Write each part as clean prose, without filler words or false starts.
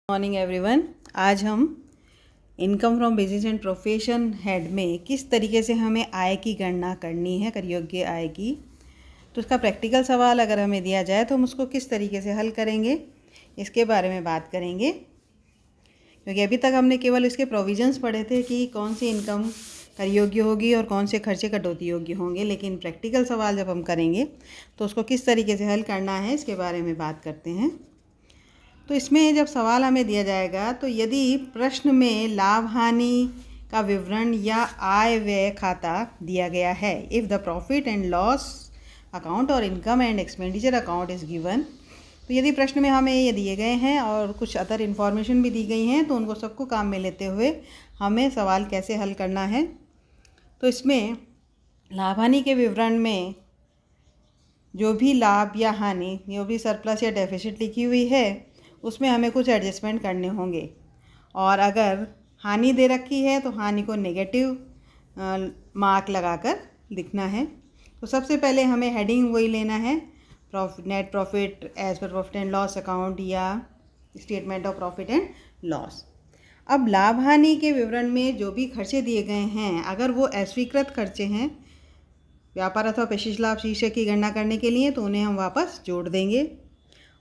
Morning everyone. आज हम income from business and profession head में किस तरीके से हमें आय की गणना करनी है, कर योग्य आय की, तो उसका प्रैक्टिकल सवाल अगर हमें दिया जाए तो हम उसको किस तरीके से हल करेंगे, इसके बारे में बात करेंगे। क्योंकि अभी तक हमने केवल इसके प्रोविजंस पढ़े थे कि कौन सी इनकम कर योग्य होगी और कौन से खर्चे कटौती योग्य होंगे, लेकिन प्रैक्टिकल सवाल जब हम करेंगे तो उसको किस तरीके से हल करना है इसके बारे में बात करते हैं। तो इसमें जब सवाल हमें दिया जाएगा तो यदि प्रश्न में लाभ हानि का विवरण या आय व्यय खाता दिया गया है, if the profit and loss account और income and expenditure account is given, तो यदि प्रश्न में हमें ये दिए गए हैं और कुछ अदर इन्फॉर्मेशन भी दी गई हैं तो उनको सबको काम में लेते हुए हमें सवाल कैसे हल करना है। तो इसमें लाभ हानि के विवरण में जो भी लाभ या हानि, जो भी सरप्लस या डेफिसिट लिखी हुई है, उसमें हमें कुछ एडजस्टमेंट करने होंगे। और अगर हानि दे रखी है तो हानि को नेगेटिव मार्क लगाकर लिखना है। तो सबसे पहले हमें हेडिंग वही लेना है, नेट प्रॉफिट एज पर प्रॉफिट एंड लॉस अकाउंट या statement of profit and loss. अब लाभ हानि के विवरण में जो भी खर्चे दिए गए हैं, अगर वो अस्वीकृत खर्चे हैं व्यापार अथवा पेशेश लाभ शीर्षक की गणना करने के लिए, तो उन्हें हम वापस जोड़ देंगे।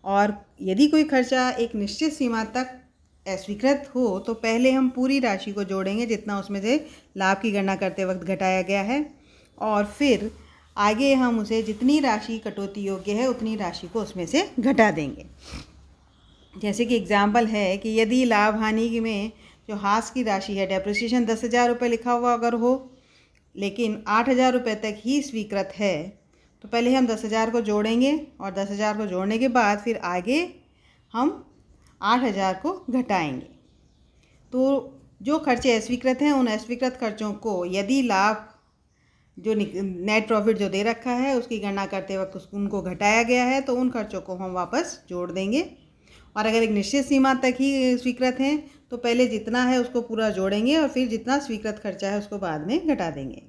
और यदि कोई खर्चा एक निश्चित सीमा तक अस्वीकृत हो तो पहले हम पूरी राशि को जोड़ेंगे जितना उसमें से लाभ की गणना करते वक्त घटाया गया है, और फिर आगे हम उसे जितनी राशि कटौती योग्य है उतनी राशि को उसमें से घटा देंगे। जैसे कि एग्जाम्पल है कि यदि लाभ हानि में जो हास की राशि है, डेप्रिसिएशन 10,000 रुपये लिखा हुआ अगर हो लेकिन 8,000 रुपये तक ही स्वीकृत है, तो पहले हम 10,000 को जोड़ेंगे और 10,000 को जोड़ने के बाद फिर आगे हम 8,000 को घटाएंगे। तो जो खर्चे अस्वीकृत हैं उन अस्वीकृत खर्चों को यदि लाभ जो नेट प्रॉफिट जो दे रखा है उसकी गणना करते वक्त उनको घटाया गया है तो उन खर्चों को हम वापस जोड़ देंगे। और अगर एक निश्चित सीमा तक ही स्वीकृत हैं तो पहले जितना है उसको पूरा जोड़ेंगे और फिर जितना स्वीकृत खर्चा है उसको बाद में घटा देंगे।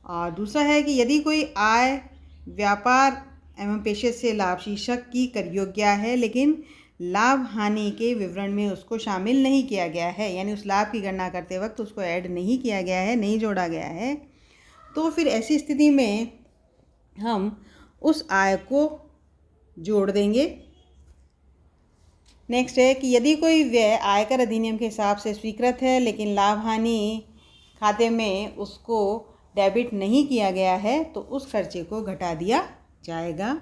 और दूसरा है कि यदि कोई आय व्यापार एवं पेशे से लाभ शीर्षक की कर योग्य है लेकिन लाभ हानि के विवरण में उसको शामिल नहीं किया गया है, यानी उस लाभ की गणना करते वक्त उसको ऐड नहीं किया गया है, नहीं जोड़ा गया है, तो फिर ऐसी स्थिति में हम उस आय को जोड़ देंगे। नेक्स्ट है कि यदि कोई व्यय आयकर अधिनियम के हिसाब से स्वीकृत है लेकिन लाभ हानि खाते में उसको डेबिट नहीं किया गया है तो उस खर्चे को घटा दिया जाएगा।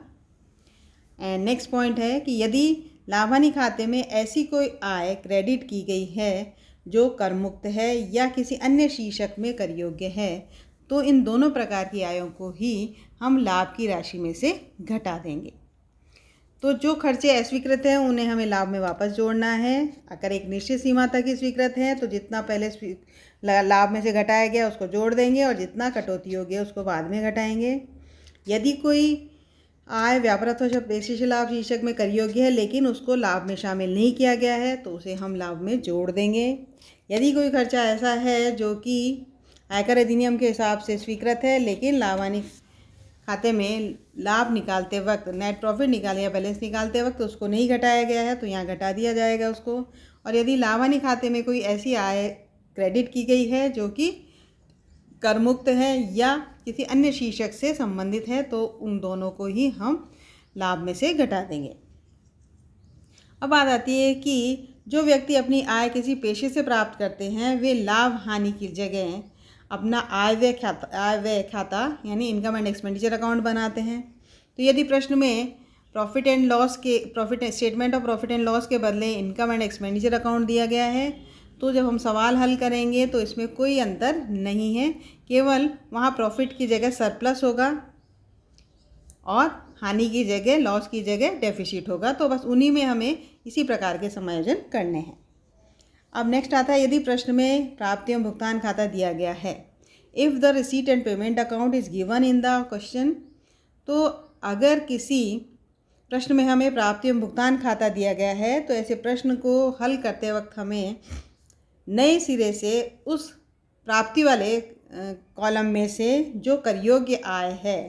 एंड नेक्स्ट पॉइंट है कि यदि लाभ हानि खाते में ऐसी कोई आय क्रेडिट की गई है जो कर मुक्त है या किसी अन्य शीर्षक में कर योग्य है, तो इन दोनों प्रकार की आयों को ही हम लाभ की राशि में से घटा देंगे। तो जो खर्चे अस्वीकृत हैं उन्हें हमें लाभ में वापस जोड़ना है। अगर एक निश्चित सीमा तक ही स्वीकृत है तो जितना पहले लाभ में से घटाया गया उसको जोड़ देंगे और जितना कटौती हो गया उसको बाद में घटाएंगे। यदि कोई आय व्यापार अथवा पेशे से लाभ शीर्षक में कर योग्य है लेकिन उसको लाभ में शामिल नहीं किया गया है तो उसे हम लाभ में जोड़ देंगे। यदि कोई खर्चा ऐसा है जो कि आयकर अधिनियम के हिसाब से स्वीकृत है लेकिन लाभ हानि खाते में लाभ निकालते वक्त, नेट प्रॉफिट निकाले या बैलेंस निकालते वक्त उसको नहीं घटाया गया है तो यहाँ घटा दिया जाएगा उसको। और यदि लाभ हानि खाते में कोई ऐसी आय क्रेडिट की गई है जो कि कर मुक्त है या किसी अन्य शीर्षक से संबंधित है तो उन दोनों को ही हम लाभ में से घटा देंगे। अब बात आती है कि जो व्यक्ति अपनी आय किसी पेशे से प्राप्त करते हैं वे लाभ हानि की जगह अपना आय व्यय खाता यानी इनकम एंड एक्सपेंडिचर अकाउंट बनाते हैं। तो यदि प्रश्न में statement of profit and loss के बदले इनकम एंड एक्सपेंडिचर अकाउंट दिया गया है तो जब हम सवाल हल करेंगे तो इसमें कोई अंतर नहीं है, केवल वहाँ प्रॉफिट की जगह सरप्लस होगा और हानि की जगह, लॉस की जगह डेफिसिट होगा। तो बस उन्हीं में हमें इसी प्रकार के समायोजन करने हैं। अब नेक्स्ट आता है यदि प्रश्न में प्राप्ति एवं भुगतान खाता दिया गया है, if the receipt and payment account is given in the question, तो अगर किसी प्रश्न में हमें प्राप्ति एवं भुगतान खाता दिया गया है तो ऐसे प्रश्न को हल करते वक्त हमें नए सिरे से उस प्राप्ति वाले कॉलम में से जो कर योग्य आय है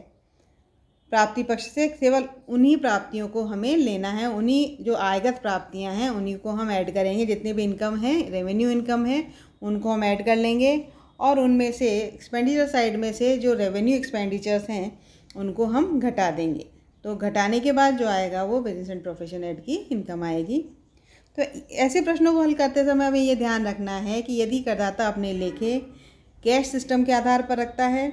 प्राप्ति पक्ष से केवल उन्हीं प्राप्तियों को हमें लेना है, उन्हीं जो आयगत प्राप्तियां हैं उन्हीं को हम ऐड करेंगे। जितने भी इनकम है, रेवेन्यू इनकम है, उनको हम ऐड कर लेंगे और उनमें से एक्सपेंडिचर साइड में से जो रेवेन्यू एक्सपेंडिचर्स हैं उनको हम घटा देंगे। तो घटाने के बाद जो आएगा वो बिजनेस एंड प्रोफेशन हेड की इनकम आएगी। तो ऐसे प्रश्नों को हल करते समय हमें ये ध्यान रखना है कि यदि करदाता अपने लेखे कैश सिस्टम के आधार पर रखता है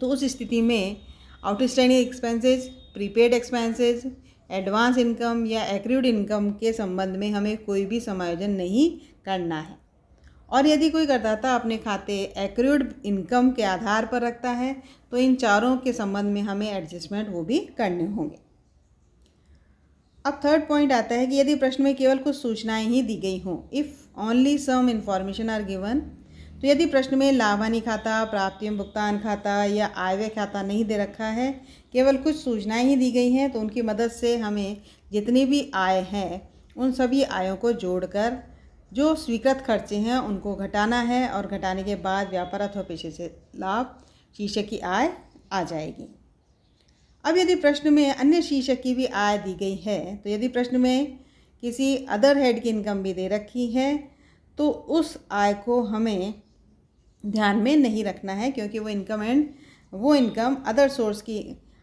तो उस स्थिति में outstanding expenses, prepaid expenses, advance income या एक्रूड इनकम के संबंध में हमें कोई भी समायोजन नहीं करना है। और यदि कोई करदाता अपने खाते एक्रूड इनकम के आधार पर रखता है तो इन चारों के संबंध में हमें एडजस्टमेंट वो भी करने होंगे। अब थर्ड पॉइंट आता है कि यदि प्रश्न में केवल कुछ सूचनाएं ही दी गई हों, if only some information are given, तो यदि प्रश्न में लाभ हानि खाता, प्राप्ति एवं भुगतान खाता या आय व्यय खाता नहीं दे रखा है, केवल कुछ सूचनाएं ही दी गई हैं, तो उनकी मदद से हमें जितनी भी आय है उन सभी आयों को जोड़कर जो स्वीकृत खर्चे हैं उनको घटाना है और घटाने के बाद व्यापार अथवा पेशे से लाभ शीर्षक की आय आ जाएगी। अब यदि प्रश्न में अन्य शीर्षक की भी आय दी गई है, तो यदि प्रश्न में किसी अदर हेड की इनकम भी दे रखी है तो उस आय को हमें ध्यान में नहीं रखना है, क्योंकि वो इनकम अदर सोर्स की,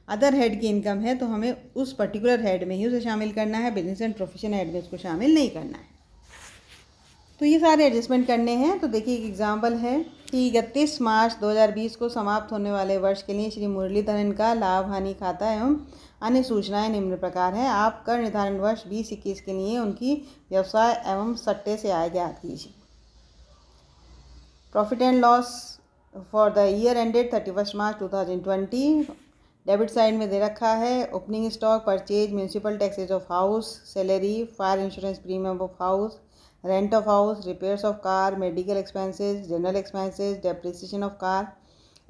अदर हेड की इनकम है, तो हमें उस पर्टिकुलर हेड में ही उसे शामिल करना है, बिजनेस एंड प्रोफेशन हेड में उसको शामिल नहीं करना है। तो ये सारे एडजस्टमेंट करने हैं। तो देखिए एक एग्जांपल है कि 31 मार्च 2020 को समाप्त होने वाले वर्ष के लिए श्री मुरलीधरन का लाभ हानि खाता एवं अन्य सूचनाएं निम्न प्रकार है। आप कर निर्धारण वर्ष 2021 के लिए उनकी व्यवसाय एवं सट्टे से आय ज्ञात कीजिए। Profit and loss for the year ended 31 March 2020, debit side में दे रखा है opening stock, purchase, municipal taxes of house, salary, fire insurance premium of house, rent of house, repairs of car, medical expenses, general expenses, depreciation of car,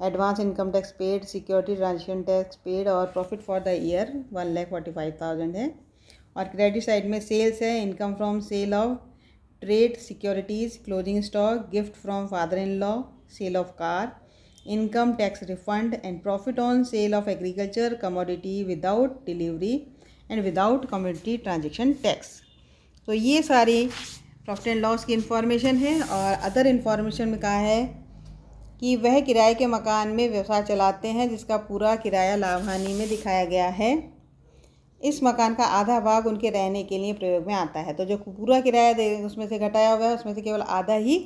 advance income tax paid, security transaction tax paid और profit for the year 1,45,000 है। और credit side में sales है, income from cell of trade securities, closing stock, gift from father in law, sale of car, income tax refund and profit on sale of agriculture commodity without delivery and without commodity transaction tax. तो ये सारी profit and loss की information है। और other information में कहा है कि वह किराए के मकान में व्यवसाय चलाते हैं जिसका पूरा किराया लाभ हानि में दिखाया गया है। इस मकान का आधा भाग उनके रहने के लिए प्रयोग में आता है। तो जो पूरा किराया दे उसमें से घटाया हुआ है उसमें से केवल आधा ही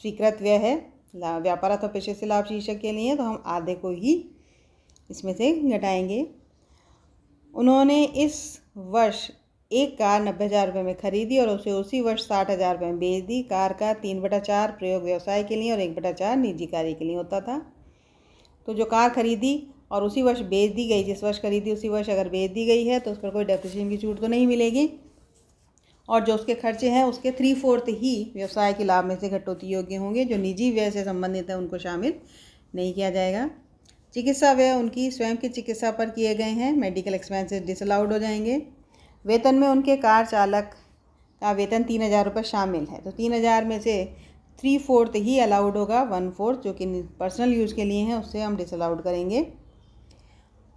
स्वीकृत व्यय है व्यापार अथवा पेशे से लाभ शीर्षक के लिए, तो हम आधे को ही इसमें से घटाएंगे। उन्होंने इस वर्ष एक कार 90,000 रुपये में खरीदी और उसे उसी वर्ष 60,000 रुपये में बेच दी। कार का 3/4 प्रयोग व्यवसाय के लिए और 1/4 निजी कार्य के लिए होता था। तो जो कार खरीदी और उसी वर्ष बेच दी गई, जिस वर्ष खरीदी उसी वर्ष अगर बेच दी गई है तो उस पर कोई डेप्रिसिएशन की छूट तो नहीं मिलेगी। और जो उसके खर्चे हैं उसके 3/4 ही व्यवसाय के लाभ में से कटौती योग्य होंगे। जो निजी व्यय से संबंधित है उनको शामिल नहीं किया जाएगा। चिकित्सा व्यय उनकी स्वयं की चिकित्सा पर किए गए हैं, मेडिकल एक्सपेंसेस डिसअलाउड हो जाएंगे। वेतन में उनके कार चालक का वेतन 3,000 रुपये शामिल है, तो 3,000 में से 3/4 ही अलाउड होगा, 1/4 जो कि पर्सनल यूज़ के लिए हैं उससे हम डिसअलाउड करेंगे।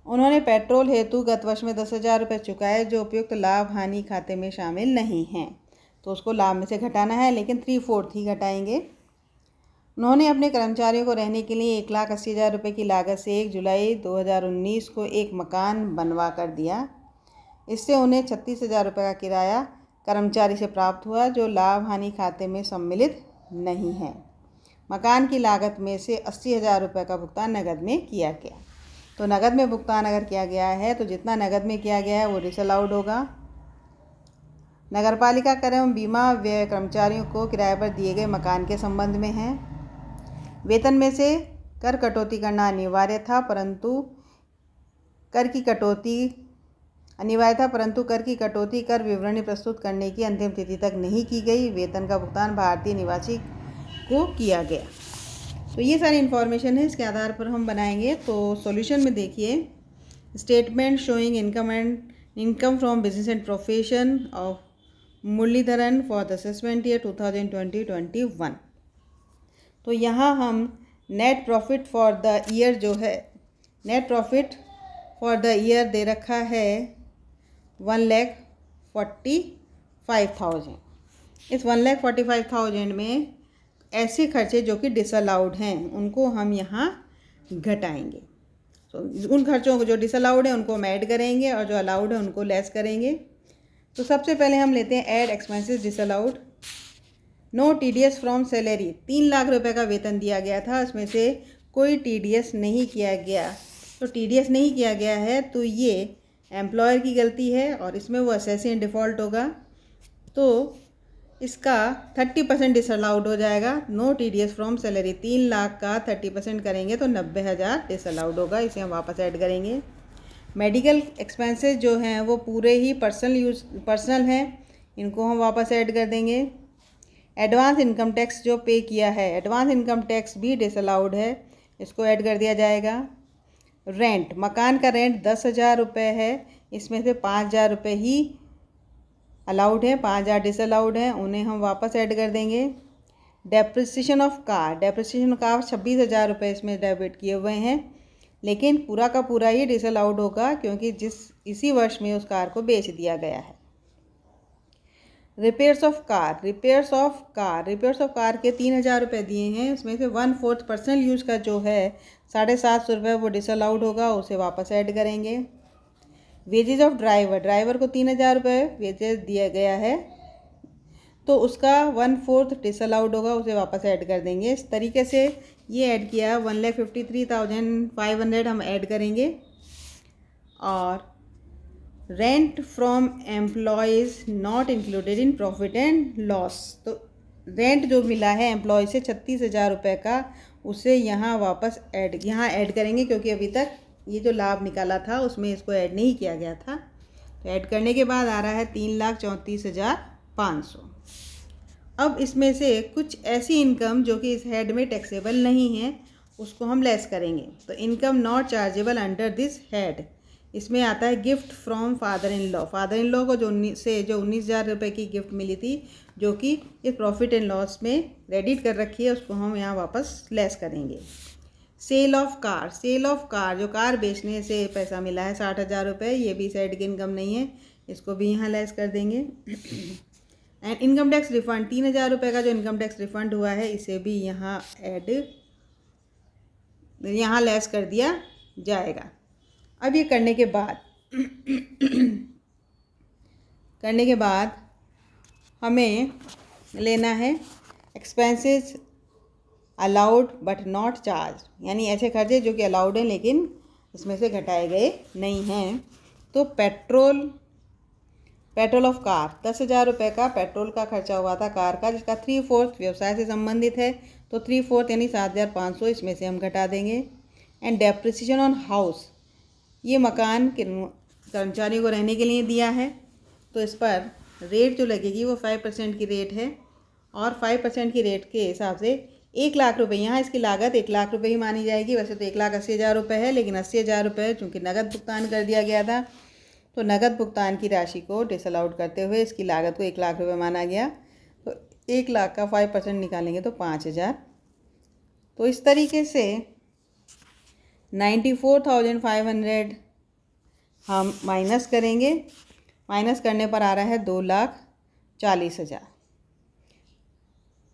उन्होंने पेट्रोल हेतु गत वर्ष में 10,000 रुपये चुकाए जो उपयुक्त लाभ हानि खाते में शामिल नहीं हैं, तो उसको लाभ में से घटाना है, लेकिन 3/4 ही घटाएंगे। उन्होंने अपने कर्मचारियों को रहने के लिए 1,80,000 रुपये की लागत से 1 जुलाई 2019 को एक मकान बनवा कर दिया। इससे उन्हें 36,000 रुपये का किराया कर्मचारी से प्राप्त हुआ जो लाभ हानि खाते में सम्मिलित नहीं है। मकान की लागत में से 80,000 रुपये का भुगतान नकद में किया गया। तो नकद में भुगतान अगर किया गया है तो जितना नकद में किया गया है वो डिसअलाउड होगा। नगरपालिका कर एवं बीमा व्यय कर्मचारियों को किराए पर दिए गए मकान के संबंध में है। वेतन में से कर कटौती करना अनिवार्य था, परंतु कर की कटौती कर विवरणी प्रस्तुत करने की अंतिम तिथि तक नहीं की गई। वेतन का भुगतान भारतीय निवासी को किया गया। तो ये सारी इन्फॉर्मेशन है, इसके आधार पर हम बनाएंगे। तो सॉल्यूशन में देखिए, statement showing income from business and profession of Muralidharan for the assessment year 2020-21। तो यहाँ हम net profit for the year जो है, net profit for the year दे रखा है 1,45,000। इस 1,45,000 में ऐसे खर्चे जो कि डिसअलाउड हैं उनको हम यहाँ घटाएंगे। तो उन खर्चों को जो डिसअलाउड है उनको हम ऐड करेंगे और जो अलाउड है उनको लेस करेंगे। तो सबसे पहले हम लेते हैं add expenses disallowed. No TDS from salary, 3 lakh रुपए का वेतन दिया गया था, उसमें से कोई टीडीएस नहीं किया गया। तो टीडीएस नहीं किया गया है तो ये एम्प्लॉयर की गलती है और इसमें वो असेसी इन डिफ़ॉल्ट होगा। तो इसका 30% डिसअलाउड हो जाएगा। No TDS from salary, 3 lakh का 30% करेंगे तो 90,000 डिसअलाउड होगा, इसे हम वापस ऐड करेंगे। मेडिकल एक्सपेंसेस जो हैं वो पूरे ही पर्सनल हैं, इनको हम वापस ऐड कर देंगे। एडवांस इनकम टैक्स जो पे किया है, एडवांस इनकम टैक्स भी डिसअलाउड है, इसको ऐड कर दिया जाएगा। रेंट, मकान का रेंट 10,000 रुपये है, इसमें से 5,000 रुपये ही अलाउड है, 5,000 डिसअलाउड है, उन्हें हम वापस ऐड कर देंगे। Depreciation of car, depreciation of car 26,000 रुपये इसमें डेबिट किए हुए हैं, लेकिन पूरा का पूरा ही डिसअलाउड होगा क्योंकि इसी वर्ष में उस कार को बेच दिया गया है। Repairs of car, repairs of car के 3,000 रुपये दिए हैं, उसमें से 1/4 पर्सनल यूज़ का जो है 750 रुपये वो डिसअलाउड होगा, उसे वापस ऐड करेंगे। वेजेस ऑफ ड्राइवर को 3,000 रुपये वेजेस दिया गया है, तो उसका 1/4 डिसअलाउड होगा, उसे वापस ऐड कर देंगे। इस तरीके से ये ऐड किया 1,53,500 हम ऐड करेंगे। और rent from employees not included in profit and loss, तो रेंट जो मिला है एम्प्लॉय से 36,000 रुपये का, उसे यहाँ वापस ऐड करेंगे क्योंकि अभी तक ये जो लाभ निकाला था उसमें इसको ऐड नहीं किया गया था। तो ऐड करने के बाद आ रहा है 3,34,500। अब इसमें से कुछ ऐसी इनकम जो कि इस हेड में टैक्सेबल नहीं है उसको हम लेस करेंगे। तो income not chargeable under this head, इसमें आता है gift from father in law को जो 19,000 रुपये की गिफ्ट मिली थी जो कि इस प्रॉफिट एंड लॉस में क्रेडिट कर रखी है, उसको हम यहाँ वापस लेस करेंगे। सेल ऑफ कार, जो कार बेचने से पैसा मिला है 60,000 रुपये, ये भी साइड की इनकम नहीं है, इसको भी यहाँ लेस कर देंगे। एंड इनकम टैक्स रिफंड, 3,000 रुपये का जो इनकम टैक्स रिफंड हुआ है इसे भी यहाँ लेस कर दिया जाएगा। अब ये करने के बाद हमें लेना है expenses allowed but not charge, यानी ऐसे खर्चे जो कि अलाउड हैं लेकिन इसमें से घटाए गए नहीं हैं। तो पेट्रोल ऑफ कार, 10,000 रुपये का पेट्रोल का खर्चा हुआ था कार का, जिसका 3/4 व्यवसाय से संबंधित है, तो 3/4 यानी 7,500 इसमें से हम घटा देंगे। एंड डेप्रिसिएशन ऑन हाउस, ये मकान के कर्मचारियों को रहने के लिए दिया है, तो इस पर रेट जो लगेगी वो 5% की रेट है, और 5% की रेट के हिसाब से 1 लाख रुपये, यहाँ इसकी लागत 1 लाख रुपये ही मानी जाएगी। वैसे तो 1,80,000 रुपये है, लेकिन 80,000 रुपये चूँकि नगद भुगतान कर दिया गया था, तो नगद भुगतान की राशि को डिसअलाउड करते हुए इसकी लागत को 1 लाख रुपये माना गया। तो 1 लाख का 5% निकालेंगे तो 5,000। तो इस तरीके से 94,500 हम माइनस करेंगे। माइनस करने पर आ रहा है 2,40,000।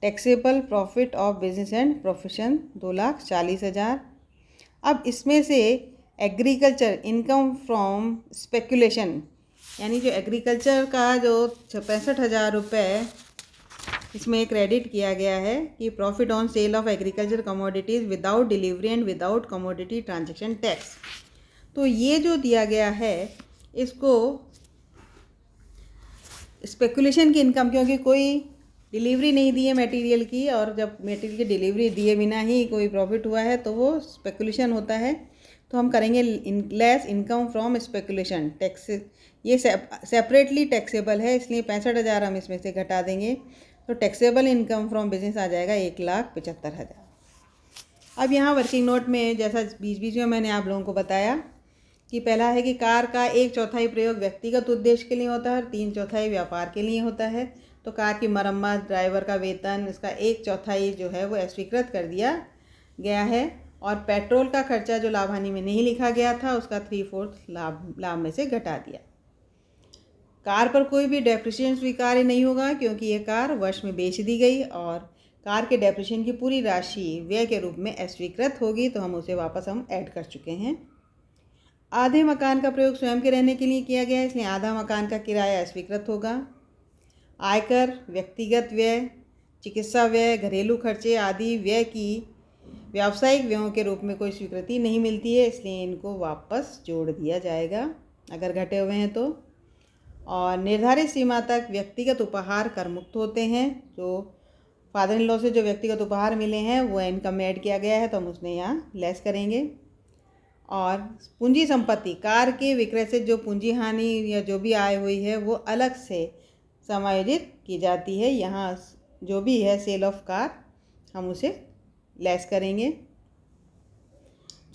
Taxable profit of business and profession 2,40,000। अब इसमें से एग्रीकल्चर इनकम फ्रॉम स्पेकुलेशन, यानी जो एग्रीकल्चर का जो 65,000 रुपये इसमें क्रेडिट किया गया है कि profit on sale of agriculture commodities without delivery and without commodity transaction tax, तो ये जो दिया गया है इसको स्पेकुलेशन की इनकम, क्योंकि कोई डिलीवरी नहीं दी है मटेरियल की, और जब मटेरियल की डिलीवरी दिए बिना ही कोई प्रॉफिट हुआ है तो वो स्पेकुलेशन होता है। तो हम करेंगे less income from speculation tax, ये सेपरेटली टैक्सेबल है, इसलिए 65,000 हम इसमें से घटा देंगे, तो टैक्सेबल इनकम फ्रॉम बिजनेस आ जाएगा 1,75,000। अब यहाँ वर्किंग नोट में जैसा बीच में मैंने आप लोगों को बताया कि पहला है कि कार का 1/4 प्रयोग व्यक्तिगत उद्देश्य के लिए होता है और 3/4 व्यापार के लिए होता है। तो कार की मरम्मत, ड्राइवर का वेतन, इसका 1/4 जो है वो अस्वीकृत कर दिया गया है, और पेट्रोल का खर्चा जो लाभ हानि में नहीं लिखा गया था उसका 3/4 लाभ में से घटा दिया। कार पर कोई भी डेप्रिसिएशन स्वीकार्य नहीं होगा क्योंकि ये कार वर्ष में बेच दी गई और कार के डेप्रिसिएशन की पूरी राशि व्यय के रूप में अस्वीकृत होगी, तो हम उसे वापस ऐड कर चुके हैं। आधे मकान का प्रयोग स्वयं के रहने के लिए किया गया है, इसलिए आधा मकान का किराया अस्वीकृत होगा। आयकर, व्यक्तिगत व्यय, चिकित्सा व्यय, घरेलू खर्चे आदि व्यय की व्यावसायिक व्ययों के रूप में कोई स्वीकृति नहीं मिलती है, इसलिए इनको वापस जोड़ दिया जाएगा अगर घटे हुए हैं तो। और निर्धारित सीमा तक व्यक्तिगत उपहार कर मुक्त होते हैं। जो फादर इन लॉ से जो व्यक्तिगत उपहार मिले हैं वो इनकम में ऐड किया गया है, तो हम उसने यहाँ लेस करेंगे। और पूंजी संपत्ति, कार के विक्रय से जो पूंजी हानि या जो भी आय हुई है वो अलग से समायोजित की जाती है। यहाँ जो भी है सेल ऑफ कार हम उसे लेस करेंगे।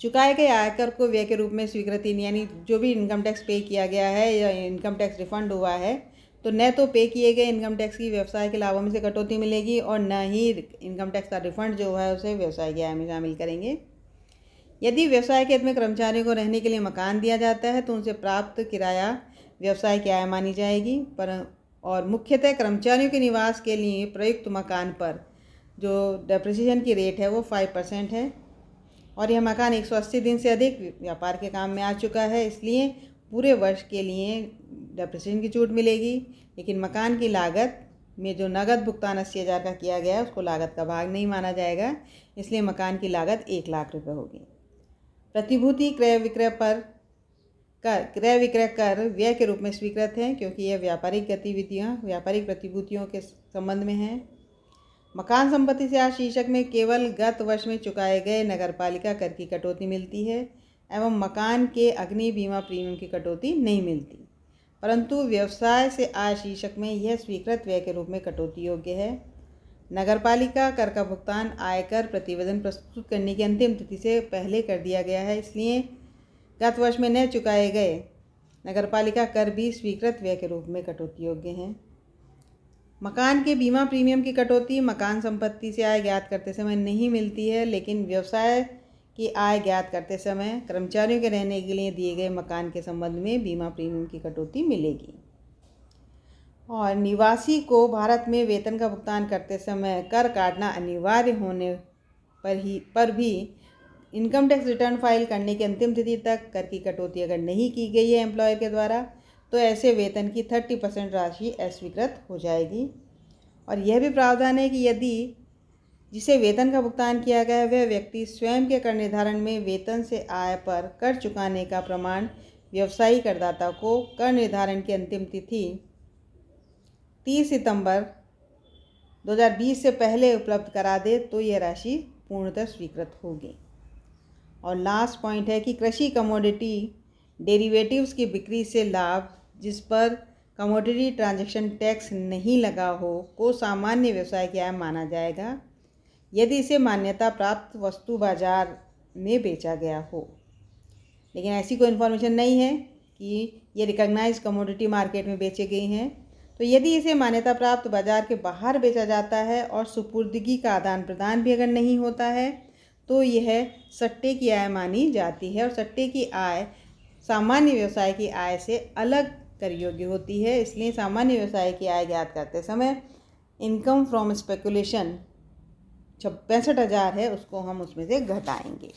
चुकाए गए आयकर को व्यय के रूप में स्वीकृति, यानी जो भी इनकम टैक्स पे किया गया है या इनकम टैक्स रिफंड हुआ है तो न तो पे किए गए इनकम टैक्स की व्यवसाय के लाभों में से कटौती मिलेगी और न ही इनकम टैक्स का रिफंड जो है उसे व्यवसाय की आय में शामिल करेंगे। यदि व्यवसाय के हित में कर्मचारियों को रहने के लिए मकान दिया जाता है तो उनसे प्राप्त किराया व्यवसाय की आय मानी जाएगी। और मुख्यतः कर्मचारियों के निवास के लिए प्रयुक्त मकान पर जो डेप्रिसिएशन की रेट है वो 5% है और यह मकान 180 दिन से अधिक व्यापार के काम में आ चुका है, इसलिए पूरे वर्ष के लिए डेप्रिसिएशन की छूट मिलेगी। लेकिन मकान की लागत में जो नगद भुगतान 80,000 का किया गया है उसको लागत का भाग नहीं माना जाएगा, इसलिए मकान की लागत 1 लाख रुपये होगी। प्रतिभूति क्रय विक्रय कर व्यय के रूप में स्वीकृत है क्योंकि यह व्यापारिक प्रतिभूतियों के संबंध में है। मकान संपत्ति से आज शीर्षक में केवल गत वर्ष में चुकाए गए नगरपालिका कर की कटौती मिलती है एवं मकान के अग्नि बीमा प्रीमियम की कटौती नहीं मिलती, परंतु व्यवसाय से आय शीर्षक में यह स्वीकृत व्यय के रूप में कटौती योग्य है। नगरपालिका कर का भुगतान आयकर प्रतिवेदन प्रस्तुत करने की अंतिम तिथि से पहले कर दिया गया है, इसलिए गत वर्ष में न चुकाए गए नगरपालिका कर भी स्वीकृत व्यय के रूप में कटौती योग्य हैं। मकान के बीमा प्रीमियम की कटौती मकान संपत्ति से आय ज्ञात करते समय नहीं मिलती है, लेकिन व्यवसाय की आय ज्ञात करते समय कर्मचारियों के रहने के लिए दिए गए मकान के संबंध में बीमा प्रीमियम की कटौती मिलेगी। और निवासी को भारत में वेतन का भुगतान करते समय कर काटना अनिवार्य होने पर भी इनकम टैक्स रिटर्न फाइल करने की अंतिम तिथि तक कर की कटौती अगर नहीं की गई है एम्प्लॉयर के द्वारा तो ऐसे वेतन की 30% राशि अस्वीकृत हो जाएगी। और यह भी प्रावधान है कि यदि जिसे वेतन का भुगतान किया गया है वह व्यक्ति स्वयं के कर निर्धारण में वेतन से आय पर कर चुकाने का प्रमाण व्यवसायी करदाता को कर निर्धारण की अंतिम तिथि 30 सितंबर 2020 से पहले उपलब्ध करा दे तो यह राशि पूर्णतः स्वीकृत होगी। और लास्ट पॉइंट है कि कृषि कमोडिटी डेरिवेटिव्स की बिक्री से लाभ जिस पर कमोडिटी ट्रांजैक्शन टैक्स नहीं लगा हो को सामान्य व्यवसाय की आय माना जाएगा यदि इसे मान्यता प्राप्त वस्तु बाजार में बेचा गया हो। लेकिन ऐसी कोई इन्फॉर्मेशन नहीं है कि ये रिकॉग्नाइज कमोडिटी मार्केट में बेचे गए हैं, तो यदि इसे मान्यता प्राप्त बाजार के बाहर बेचा जाता है और सुपुर्दगी का आदान प्रदान भी अगर नहीं होता है तो यह सट्टे की आय मानी जाती है और सट्टे की आय सामान्य व्यवसाय की आय से अलग कर योग्य होती है। इसलिए सामान्य व्यवसाय की आय ज्ञात करते समय इनकम फ्रॉम स्पेकुलेशन 65,000 है उसको हम उसमें से घटाएंगे।